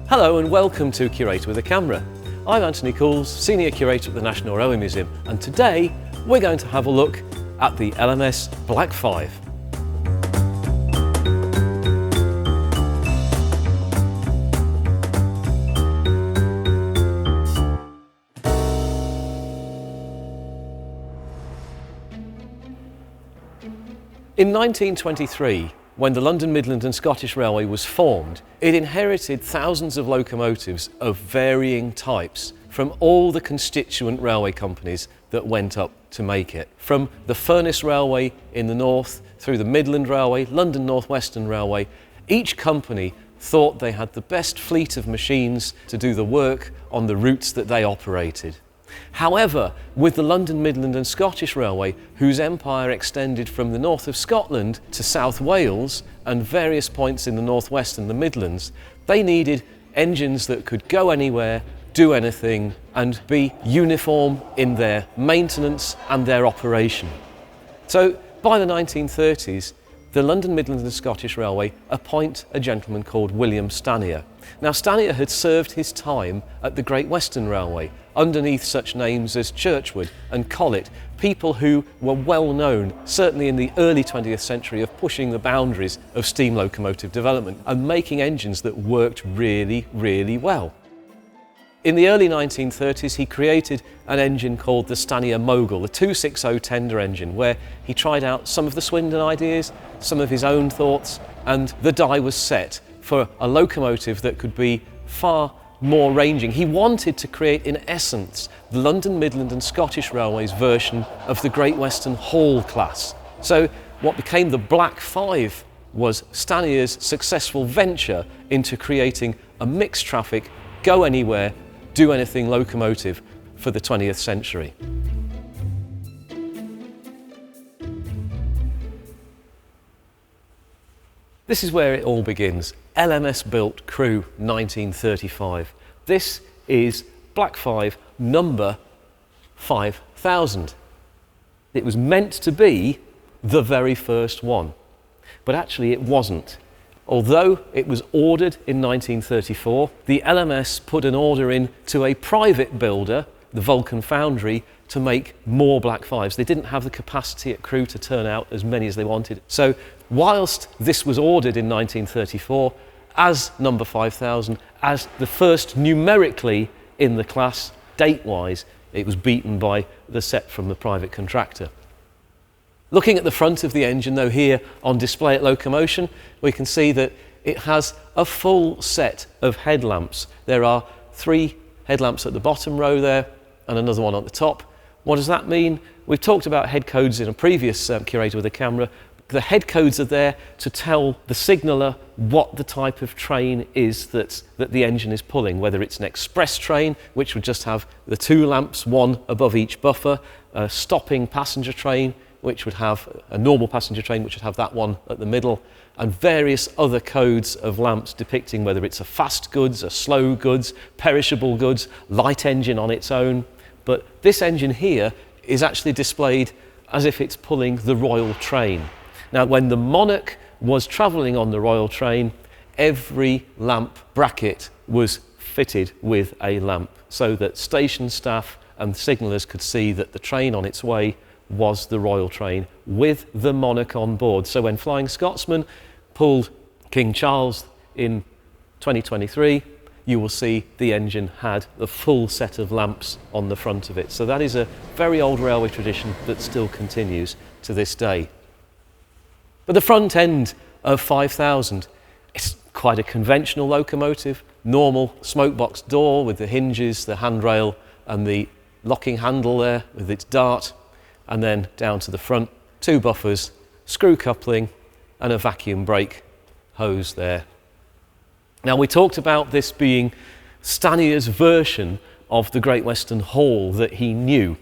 Hello and welcome to Curator with a Camera. I'm Anthony Coulls, Senior Curator at the National Railway Museum, and today we're going to have a look at the LMS Black 5. In 1923, when the London, Midland and Scottish Railway was formed, it inherited thousands of locomotives of varying types from all the constituent railway companies that went up to make it. From the Furness Railway in the north, through the Midland Railway, London North Western Railway, each company thought they had the best fleet of machines to do the work on the routes that they operated. However, with the London, Midland and Scottish Railway, whose empire extended from the north of Scotland to South Wales and various points in the northwest and the Midlands, they needed engines that could go anywhere, do anything and be uniform in their maintenance and their operation. So by the 1930s, the London, Midland and Scottish Railway appoint a gentleman called William Stanier. Now Stanier had served his time at the Great Western Railway underneath such names as Churchward and Collet, people who were well known, certainly in the early 20th century, of pushing the boundaries of steam locomotive development and making engines that worked really, really well. In the early 1930s, he created an engine called the Stanier Mogul, the 260 tender engine, where he tried out some of the Swindon ideas, some of his own thoughts, and the die was set for a locomotive that could be far more ranging. He wanted to create, in essence, the London, Midland and Scottish Railway's version of the Great Western Hall class. So what became the Black 5 was Stanier's successful venture into creating a mixed traffic, go anywhere, do anything locomotive for the 20th century. This is where it all begins. LMS built crew 1935. This is Black 5 number 5000. It was meant to be the very first one, but actually it wasn't. Although it was ordered in 1934, the LMS put an order in to a private builder, the Vulcan Foundry, to make more Black 5s. They didn't have the capacity at Crewe to turn out as many as they wanted. So whilst this was ordered in 1934 as number 5000, as the first numerically in the class, date-wise, it was beaten by the set from the private contractor. Looking at the front of the engine, though, here on display at Locomotion, we can see that it has a full set of headlamps. There are 3 headlamps at the bottom row there and another one at the top. What does that mean? We've talked about headcodes in a previous Curator with a Camera. The headcodes are there to tell the signaller what the type of train is that the engine is pulling, whether it's an express train, which would just have the 2 lamps, one above each buffer, a stopping passenger train, which would have a normal passenger train, which would have that one at the middle, and various other codes of lamps depicting whether it's a fast goods, a slow goods, perishable goods, light engine on its own. But this engine here is actually displayed as if it's pulling the Royal Train. Now, when the Monarch was travelling on the Royal Train, every lamp bracket was fitted with a lamp so that station staff and signallers could see that the train on its way was the Royal Train with the Monarch on board. So when Flying Scotsman pulled King Charles in 2023, you will see the engine had the full set of lamps on the front of it. So that is a very old railway tradition that still continues to this day. But the front end of 5000, it's quite a conventional locomotive, normal smokebox door with the hinges, the handrail and the locking handle there with its dart, and then down to the front, 2 buffers, screw coupling and a vacuum brake hose there. Now, we talked about this being Stanier's version of the Great Western Hall that he knew,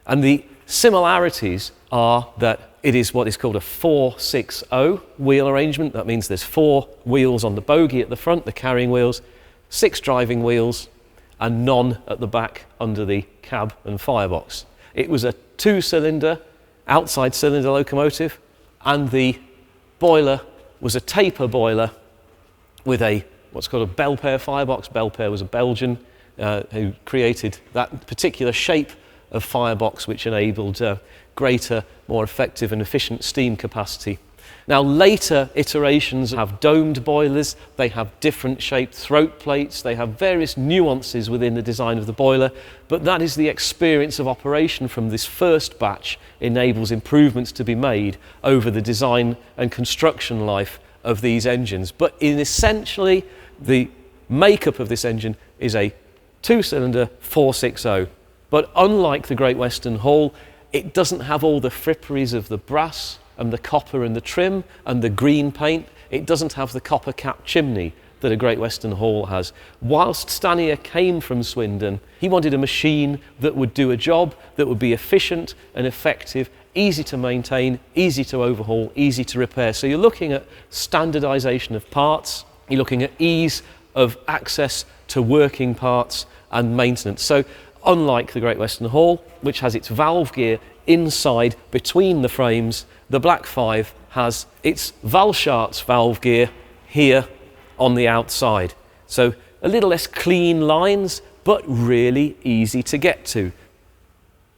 and the similarities are that it is what is called a 4-6-0 wheel arrangement. That means there's 4 wheels on the bogie at the front, the carrying wheels, 6 driving wheels and none at the back under the cab and firebox. It was a 2-cylinder outside cylinder locomotive, and the boiler was a taper boiler with a what's called a Belpaire firebox. Belpaire was a Belgian who created that particular shape of firebox which enabled greater, more effective and efficient steam capacity. Now later iterations have domed boilers, they have different shaped throat plates, they have various nuances within the design of the boiler, but that is the experience of operation from this first batch enables improvements to be made over the design and construction life of these engines. But essentially the makeup of this engine is a 2-cylinder 460, but unlike the Great Western Hall, it doesn't have all the fripperies of the brass and the copper and the trim and the green paint. It doesn't have the copper cap chimney that a Great Western Hall has. Whilst Stanier came from Swindon, he wanted a machine that would do a job that would be efficient and effective, easy to maintain, easy to overhaul, easy to repair. So you're looking at standardization of parts, you're looking at ease of access to working parts and maintenance. So unlike the Great Western Hall, which has its valve gear inside between the frames, the Black 5 has its Valcharts valve gear here on the outside. So a little less clean lines, but really easy to get to.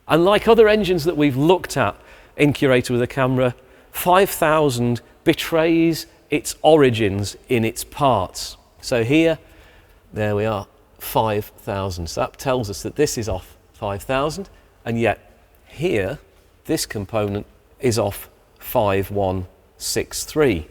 And like other engines that we've looked at in Curator with a Camera, 5000 betrays its origins in its parts. So here, there we are, 5000. So that tells us that this is off 5000, and yet here, this component is off 5163.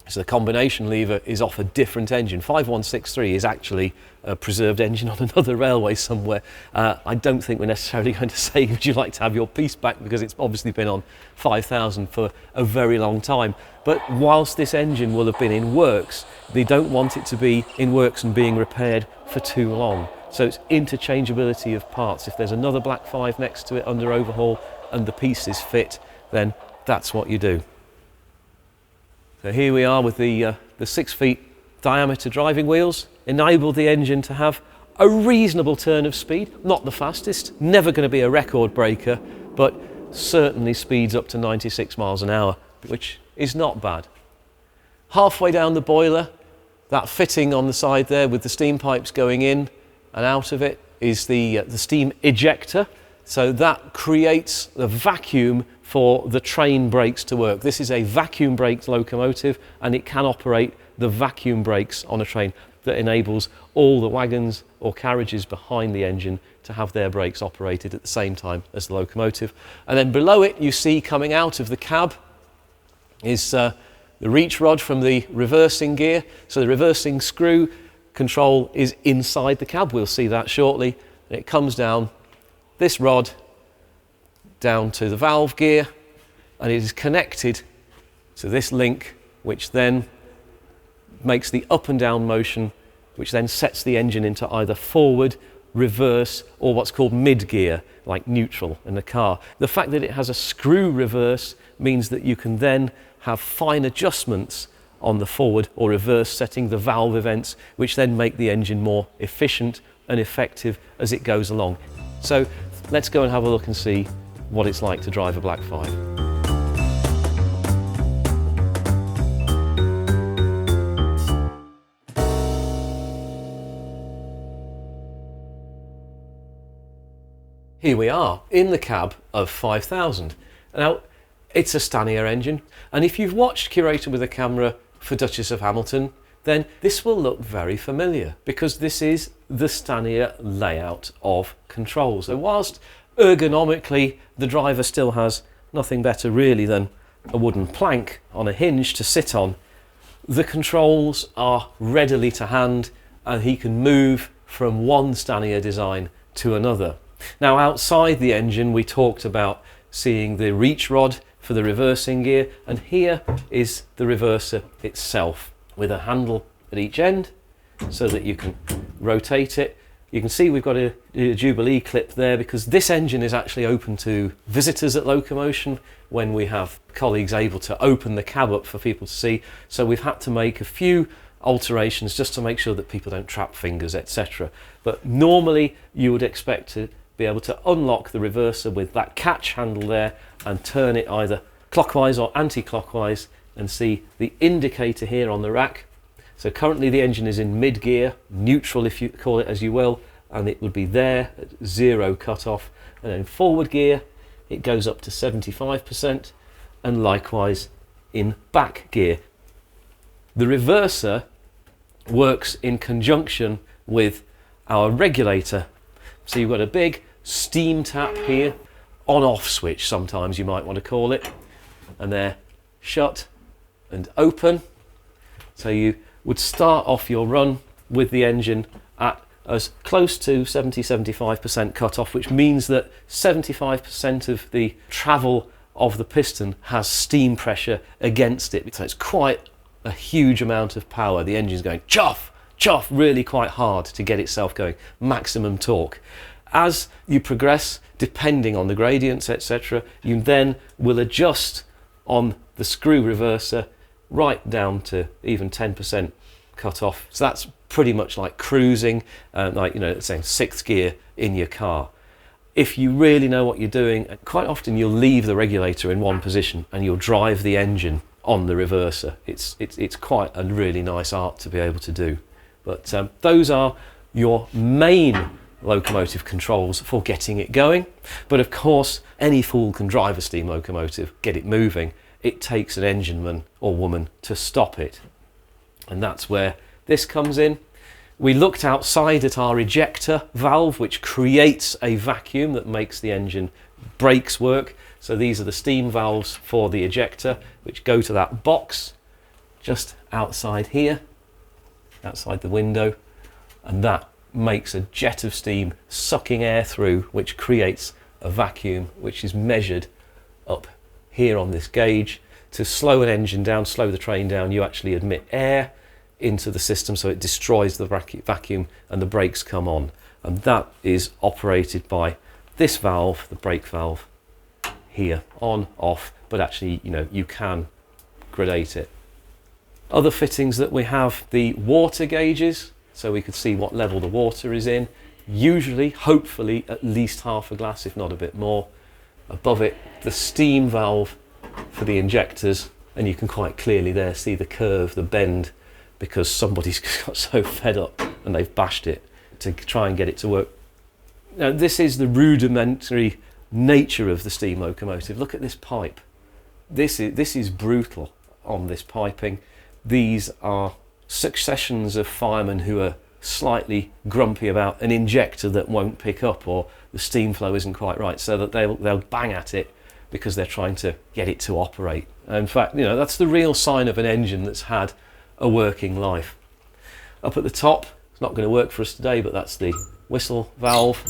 So the combination lever is off a different engine. 5163 is actually a preserved engine on another railway somewhere. I don't think we're necessarily going to say, would you like to have your piece back, because it's obviously been on 5000 for a very long time. But whilst this engine will have been in works, they don't want it to be in works and being repaired for too long. So it's interchangeability of parts. If there's another Black 5 next to it under overhaul and the pieces fit, then that's what you do. So here we are with the 6 feet diameter driving wheels, enabled the engine to have a reasonable turn of speed, not the fastest, never going to be a record breaker, but certainly speeds up to 96 miles an hour, which is not bad. Halfway down the boiler, that fitting on the side there with the steam pipes going in and out of it is the steam ejector. So that creates the vacuum for the train brakes to work. This is a vacuum braked locomotive, and it can operate the vacuum brakes on a train that enables all the wagons or carriages behind the engine to have their brakes operated at the same time as the locomotive. And then below it, you see coming out of the cab is the reach rod from the reversing gear. So the reversing screw control is inside the cab. We'll see that shortly. And it comes down this rod down to the valve gear, and it is connected to this link, which then makes the up and down motion, which then sets the engine into either forward, reverse, or what's called mid gear, like neutral in the car. The fact that it has a screw reverse means that you can then have fine adjustments on the forward or reverse setting, the valve events, which then make the engine more efficient and effective as it goes along. So let's go and have a look and see what it's like to drive a Black 5. Here we are in the cab of 5000. Now, it's a Stanier engine, and if you've watched Curator with a Camera for Duchess of Hamilton, then this will look very familiar, because this is the Stanier layout of controls. So whilst ergonomically the driver still has nothing better really than a wooden plank on a hinge to sit on, the controls are readily to hand, and he can move from one Stanier design to another. Now, outside the engine, we talked about seeing the reach rod for the reversing gear, and here is the reverser itself with a handle at each end so that you can rotate it. You can see we've got a Jubilee clip there, because this engine is actually open to visitors at Locomotion when we have colleagues able to open the cab up for people to see. So we've had to make a few alterations just to make sure that people don't trap fingers, etc. But normally you would expect to be able to unlock the reverser with that catch handle there and turn it either clockwise or anti-clockwise, and see the indicator here on the rack. So currently the engine is in mid gear, neutral if you call it as you will, and it would be there at 0 cut-off. And then forward gear, it goes up to 75%, and likewise in back gear. The reverser works in conjunction with our regulator. So you've got a big steam tap here, on-off switch sometimes you might want to call it, and they're shut and open. So you would start off your run with the engine at as close to 70-75% cut-off, which means that 75% of the travel of the piston has steam pressure against it. So it's quite a huge amount of power. The engine's going chuff, chuff, really quite hard to get itself going, maximum torque. As you progress, depending on the gradients, etc., you then will adjust on the screw reverser right down to even 10% cut off. So that's pretty much like cruising, like, you know, let's say 6th gear in your car. If you really know what you're doing, quite often you'll leave the regulator in one position and you'll drive the engine on the reverser. It's quite a really nice art to be able to do. But those are your main locomotive controls for getting it going. But of course, any fool can drive a steam locomotive, get it moving. It takes an engineman or woman to stop it. And that's where this comes in. We looked outside at our ejector valve, which creates a vacuum that makes the engine brakes work. So these are the steam valves for the ejector, which go to that box just outside here, outside the window, and that makes a jet of steam sucking air through, which creates a vacuum, which is measured up here on this gauge. To slow an engine down, slow the train down, you actually admit air into the system, so it destroys the vacuum and the brakes come on. And that is operated by this valve, the brake valve here, on, off, but actually, you know, you can gradate it. Other fittings that we have, the water gauges, so we could see what level the water is in. Usually, hopefully, at least half a glass, if not a bit more. Above it, the steam valve for the injectors, and you can quite clearly there see the curve, the bend, because somebody's got so fed up and they've bashed it to try and get it to work. Now, this is the rudimentary nature of the steam locomotive. Look at this pipe. This is brutal on this piping. These are successions of firemen who are slightly grumpy about an injector that won't pick up, or the steam flow isn't quite right, so that they'll bang at it because they're trying to get it to operate. In fact, you know, that's the real sign of an engine that's had a working life. Up at the top, it's not going to work for us today, but that's the whistle valve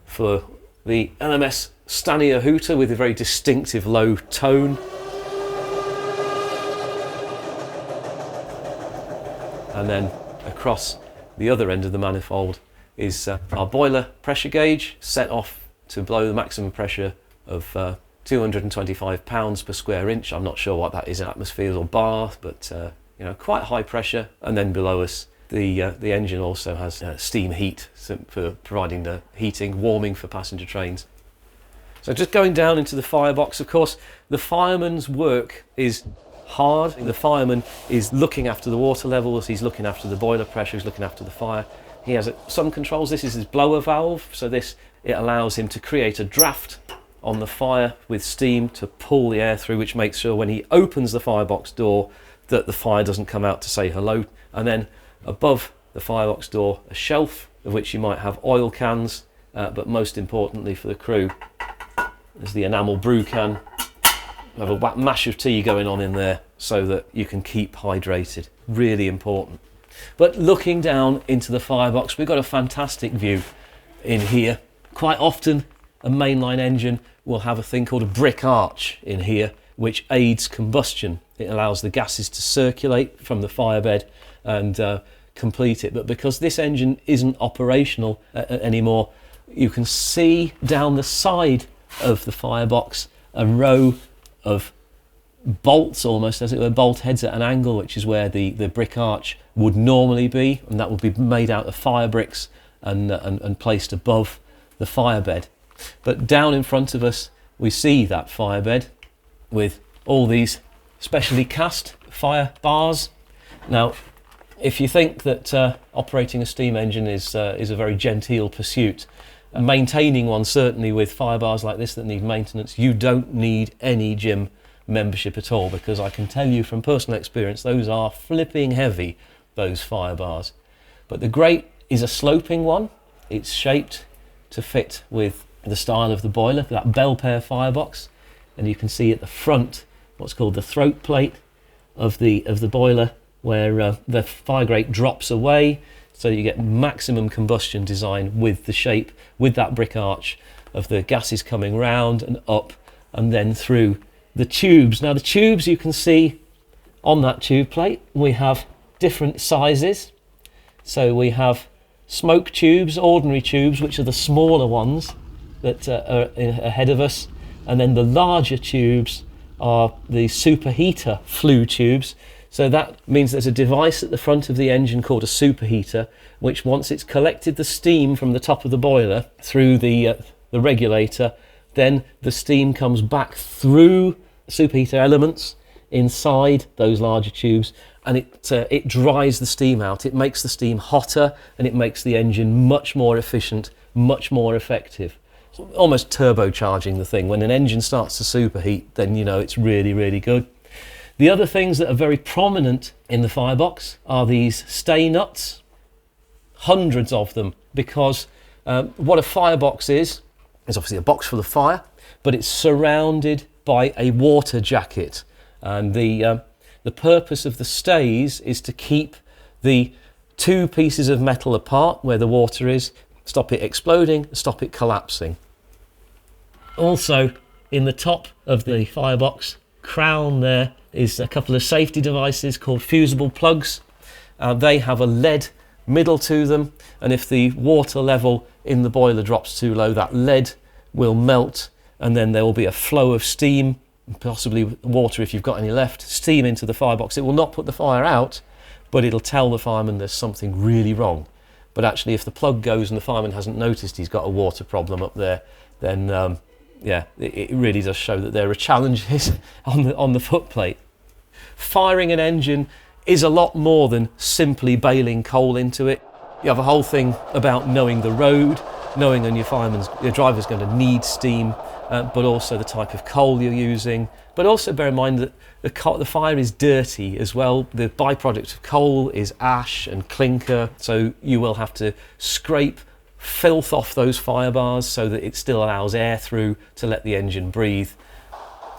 for the LMS Stanier hooter with a very distinctive low tone. And then across the other end of the manifold is our boiler pressure gauge, set off to blow the maximum pressure of 225 pounds per square inch. I'm not sure what that is in atmospheres or bar, but you know, quite high pressure. And then below us, the engine also has steam heat, so for providing the heating, warming for passenger trains. So just going down into the firebox, of course, the fireman's work is hard. The fireman is looking after the water levels, he's looking after the boiler pressure, he's looking after the fire. He has some controls. This is his blower valve, so it allows him to create a draft on the fire with steam to pull the air through, which makes sure when he opens the firebox door that the fire doesn't come out to say hello. And then above the firebox door, a shelf of which you might have oil cans, but most importantly for the crew, there's the enamel brew can. You have a mash of tea going on in there so that you can keep hydrated. Really important. But looking down into the firebox, we've got a fantastic view in here. Quite often a mainline engine will have a thing called a brick arch in here, which aids combustion. It allows the gases to circulate from the firebed and complete it. But because this engine isn't operational anymore, you can see down the side of the firebox a row of bolts, almost as it were, bolt heads at an angle, which is where the brick arch would normally be, and that would be made out of fire bricks and placed above the firebed. But down in front of us we see that firebed with all these specially cast fire bars. Now If you think that operating a steam engine is a very genteel pursuit, maintaining one, certainly with firebars like this that need maintenance, you don't need any gym membership at all, because I can tell you from personal experience, those are flipping heavy, those firebars. But the grate is a sloping one. It's shaped to fit with the style of the boiler, that bell pair firebox, and you can see at the front what's called the throat plate of the boiler, where the fire grate drops away, so you get maximum combustion design with the shape, with that brick arch of the gases coming round and up and then through the tubes. Now the tubes, you can see on that tube plate, we have different sizes. So we have smoke tubes, ordinary tubes, which are the smaller ones that are ahead of us, and then the larger tubes are the superheater flue tubes. So that means there's a device at the front of the engine called a superheater, which once it's collected the steam from the top of the boiler through the regulator, then the steam comes back through superheater elements inside those larger tubes, and it dries the steam out. It makes the steam hotter, and it makes the engine much more efficient, much more effective. It's almost turbocharging the thing. When an engine starts to superheat, then you know it's really, really good. The other things that are very prominent in the firebox are these stay nuts, hundreds of them, because what a firebox is obviously a box full of fire, but it's surrounded by a water jacket. And the purpose of the stays is to keep the two pieces of metal apart where the water is, stop it exploding, stop it collapsing. Also, in the top of the firebox crown there is a couple of safety devices called fusible plugs. They have a lead middle to them, and if the water level in the boiler drops too low, that lead will melt, and then there will be a flow of steam, possibly water if you've got any left, steam into the firebox. It will not put the fire out, but it'll tell the fireman there's something really wrong. But actually, if the plug goes and the fireman hasn't noticed he's got a water problem up there, then yeah, it really does show that there are challenges on the footplate. Firing an engine is a lot more than simply bailing coal into it. You have a whole thing about knowing the road, knowing when your driver's going to need steam, but also the type of coal you're using. But also bear in mind that the fire is dirty as well. The byproduct of coal is ash and clinker, so you will have to scrape filth off those fire bars so that it still allows air through to let the engine breathe.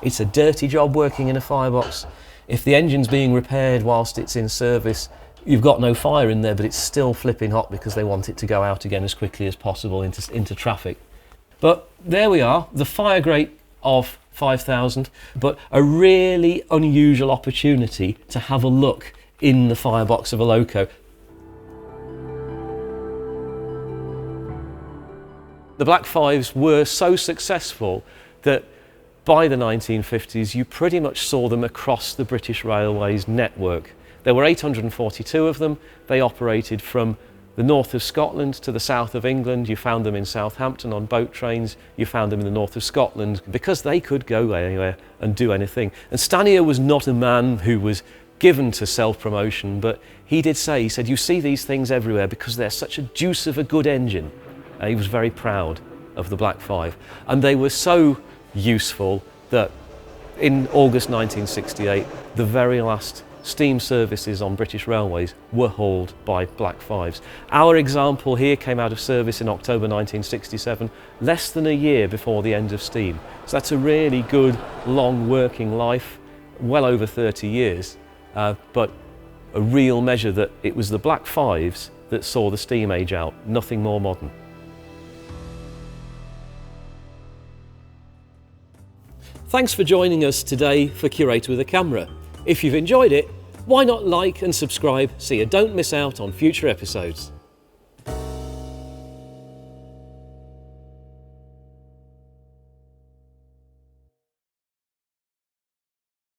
It's a dirty job working in a firebox. If the engine's being repaired whilst it's in service, you've got no fire in there, but it's still flipping hot because they want it to go out again as quickly as possible into traffic. But there we are, the fire grate of 5000, but a really unusual opportunity to have a look in the firebox of a loco. The Black Fives were so successful that by the 1950s you pretty much saw them across the British Railways network. There were 842 of them. They operated from the north of Scotland to the south of England. You found them in Southampton on boat trains. You found them in the north of Scotland because they could go anywhere and do anything. And Stanier was not a man who was given to self-promotion, but he did say, he said, you see these things everywhere because they're such a deuce of a good engine. He was very proud of the Black Five, and they were so useful that in August 1968 the very last steam services on British Railways were hauled by Black Fives. Our example here came out of service in October 1967, less than a year before the end of steam. So that's a really good long working life, well over 30 years, but a real measure that it was the Black Fives that saw the steam age out, nothing more modern. Thanks for joining us today for Curator with a Camera. If you've enjoyed it, why not like and subscribe so you don't miss out on future episodes.